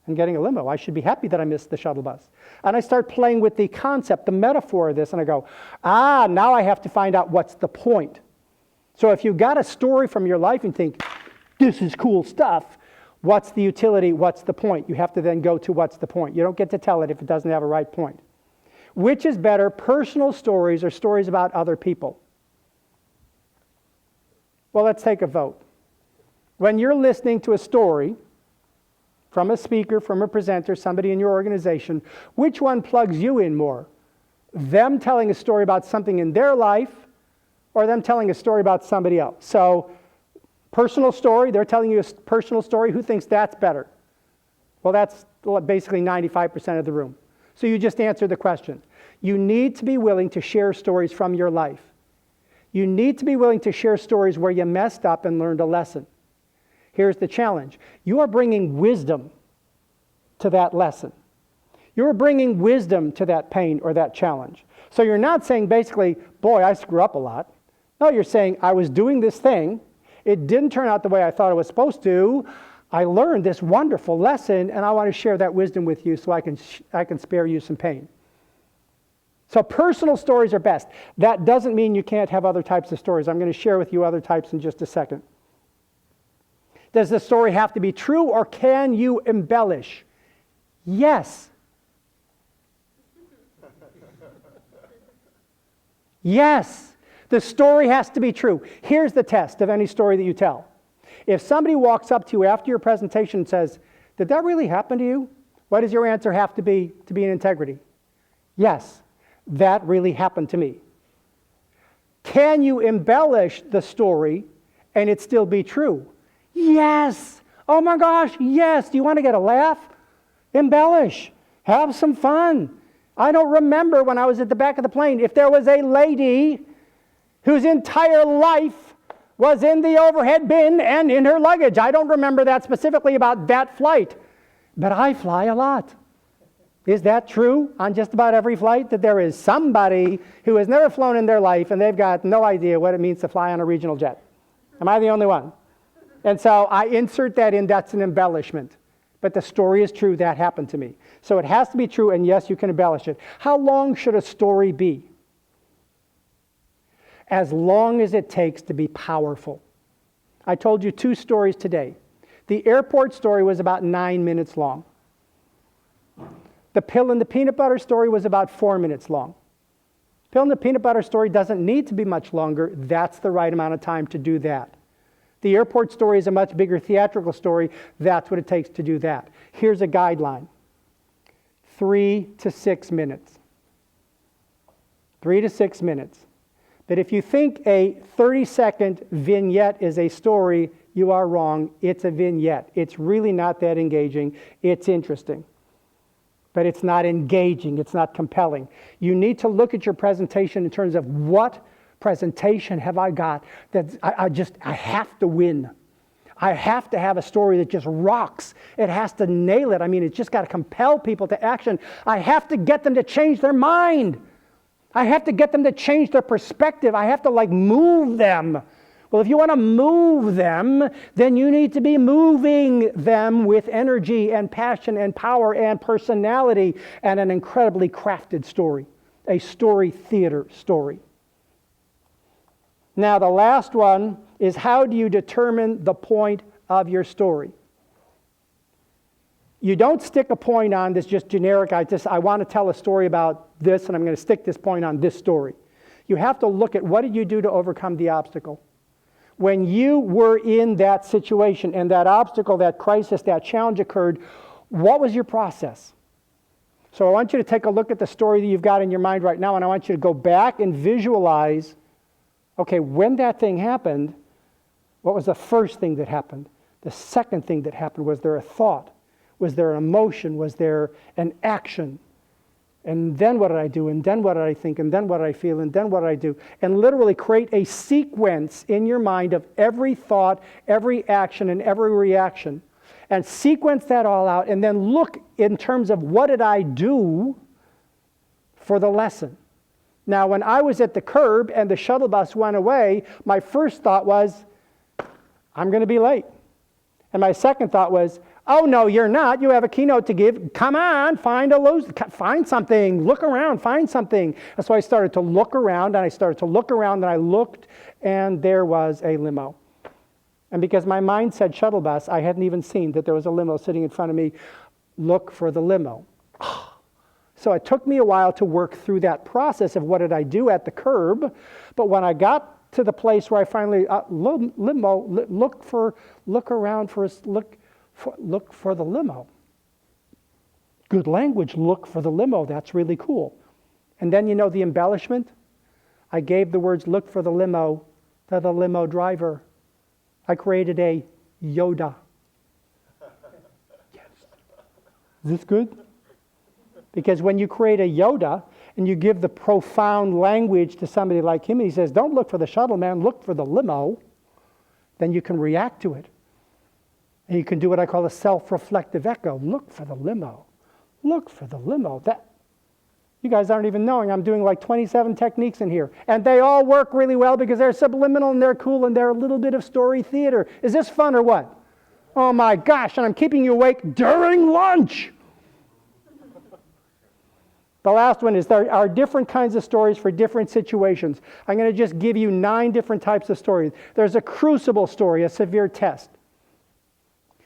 S2: and getting a limo? I should be happy that I missed the shuttle bus. And I start playing with the concept, the metaphor of this, and I go, now I have to find out what's the point. So if you've got a story from your life and think, this is cool stuff, what's the utility, what's the point? You have to then go to what's the point. You don't get to tell it if it doesn't have a right point. Which is better, personal stories or stories about other people? Well, let's take a vote. When you're listening to a story from a speaker, from a presenter, somebody in your organization, which one plugs you in more? Them telling a story about something in their life or them telling a story about somebody else? So, personal story, they're telling you a personal story. Who thinks that's better? Well, that's basically 95% of the room. So you just answered the question. You need to be willing to share stories from your life. You need to be willing to share stories where you messed up and learned a lesson. Here's the challenge. You are bringing wisdom to that lesson. You're bringing wisdom to that pain or that challenge. So you're not saying basically, boy, I screw up a lot. No, you're saying, I was doing this thing. It didn't turn out the way I thought it was supposed to. I learned this wonderful lesson, and I want to share that wisdom with you so I can spare you some pain. So personal stories are best. That doesn't mean you can't have other types of stories. I'm going to share with you other types in just a second. Does the story have to be true, or can you embellish? Yes. Yes. The story has to be true. Here's the test of any story that you tell. If somebody walks up to you after your presentation and says, did that really happen to you? What does your answer have to be in integrity? Yes, that really happened to me. Can you embellish the story and it still be true? Yes. Oh my gosh, yes. Do you want to get a laugh? Embellish. Have some fun. I don't remember when I was at the back of the plane, if there was a lady whose entire life was in the overhead bin and in her luggage. I don't remember that specifically about that flight, but I fly a lot. Is that true on just about every flight, that there is somebody who has never flown in their life and they've got no idea what it means to fly on a regional jet? Am I the only one? And so I insert that in, that's an embellishment. But the story is true, that happened to me. So it has to be true, and yes, you can embellish it. How long should a story be? As long as it takes to be powerful. I told you 2 stories today. The airport story was about 9 minutes long. The pill and the peanut butter story was about 4 minutes long. Pill and the peanut butter story doesn't need to be much longer. That's the right amount of time to do that. The airport story is a much bigger theatrical story. That's what it takes to do that. Here's a guideline. 3 to 6 minutes. 3 to 6 minutes. But if you think a 30-second vignette is a story, you are wrong. It's a vignette. It's really not that engaging. It's interesting. But it's not engaging. It's not compelling. You need to look at your presentation in terms of what presentation have I got that I have to win. I have to have a story that just rocks. It has to nail it. I mean, it's just got to compel people to action. I have to get them to change their mind. I have to get them to change their perspective. I have to move them. Well, if you want to move them, then you need to be moving them with energy and passion and power and personality and an incredibly crafted story, a story theater story. Now, the last one is, how do you determine the point of your story? You don't stick a point on this just generic, I want to tell a story about this and I'm going to stick this point on this story. You have to look at, what did you do to overcome the obstacle? When you were in that situation and that obstacle, that crisis, that challenge occurred, what was your process? So I want you to take a look at the story that you've got in your mind right now, and I want you to go back and visualize, okay, when that thing happened, what was the first thing that happened? The second thing that happened, was there a thought? Was there an emotion? Was there an action? And then what did I do? And then what did I think? And then what did I feel? And then what did I do? And literally create a sequence in your mind of every thought, every action, and every reaction. And sequence that all out, and then look in terms of, what did I do for the lesson? Now, when I was at the curb and the shuttle bus went away, my first thought was, I'm going to be late. And my second thought was, oh, no, you're not. You have a keynote to give. Come on, find something. Look around, find something. And so I started to look around, and I looked, and there was a limo. And because my mind said shuttle bus, I hadn't even seen that there was a limo sitting in front of me. Look for the limo. So it took me a while to work through that process of, what did I do at the curb? But when I got to the place where I finally, look for the limo. Good language, look for the limo. That's really cool. And then, the embellishment? I gave the words, look for the limo, to the limo driver. I created a Yoda. Yes. Is this good? Because when you create a Yoda and you give the profound language to somebody like him, and he says, don't look for the shuttle, man, look for the limo, then you can react to it. And you can do what I call a self-reflective echo. Look for the limo. Look for the limo. You guys aren't even knowing I'm doing 27 techniques in here. And they all work really well because they're subliminal and they're cool and they're a little bit of story theater. Is this fun or what? Oh my gosh, and I'm keeping you awake during lunch. The last one is, there are different kinds of stories for different situations. I'm going to just give you 9 different types of stories. There's a crucible story, a severe test.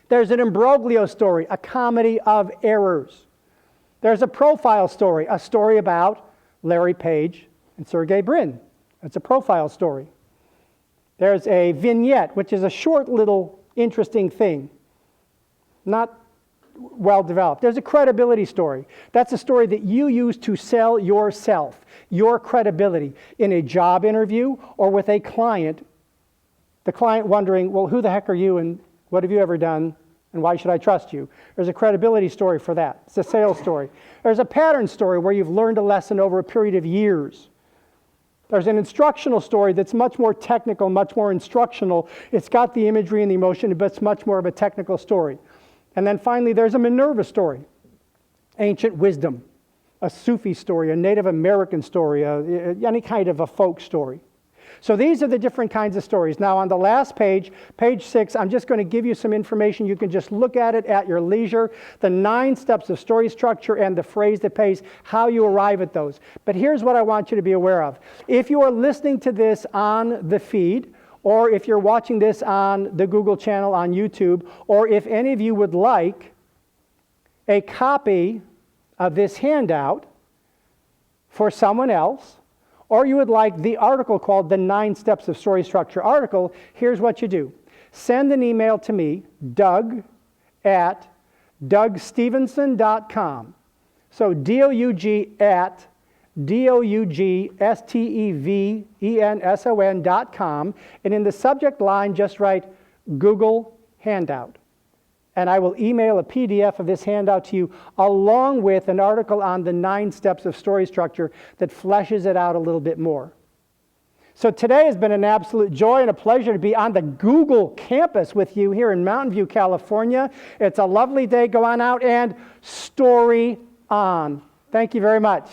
S2: There's an imbroglio story, a comedy of errors. There's a profile story, a story about Larry Page and Sergey Brin. It's a profile story. There's a vignette, which is a short little interesting thing, not well developed. There's a credibility story. That's a story that you use to sell yourself, your credibility in a job interview or with a client. The client wondering, well, who the heck are you and what have you ever done and why should I trust you? There's a credibility story for that. It's a sales story. There's a pattern story where you've learned a lesson over a period of years. There's an instructional story that's much more technical, much more instructional. It's got the imagery and the emotion, but it's much more of a technical story. And then finally, there's a Minerva story, ancient wisdom, a Sufi story, a Native American story, any kind of a folk story. So these are the different kinds of stories. Now on the last page, page 6, I'm just going to give you some information. You can just look at it at your leisure, the 9 steps of story structure and the phrase that pays, how you arrive at those. But here's what I want you to be aware of. If you are listening to this on the feed, or if you're watching this on the Google channel on YouTube, or if any of you would like a copy of this handout for someone else, or you would like the article called The 9 Steps of Story Structure article, here's what you do. Send an email to me, doug@dougstevenson.com. So dougstevenson.com, and in the subject line just write Google Handout. And I will email a PDF of this handout to you along with an article on the 9 steps of story structure that fleshes it out a little bit more. So today has been an absolute joy and a pleasure to be on the Google campus with you here in Mountain View, California. It's a lovely day. Go on out and story on. Thank you very much.